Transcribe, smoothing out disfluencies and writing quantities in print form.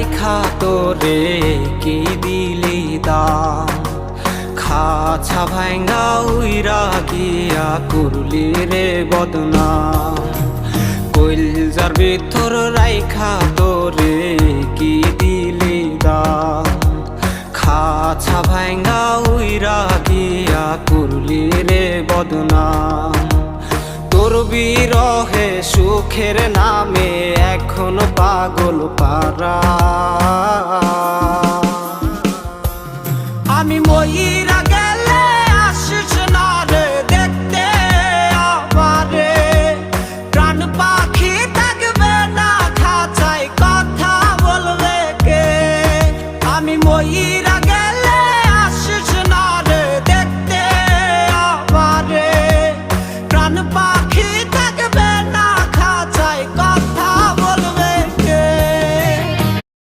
রাইখা তোরে কি দিলি দাম খাছা ভাঙ্গা উইরা গিয়া করলি রে বদনাম কইলজার ভিতর রাইখা তোরে কি দিলি দাম খাছা ভাঙ্গা উইরা গিয়া করলি রে বদনাম তোর বিরহে সুখের নামে এখন পাগল পারা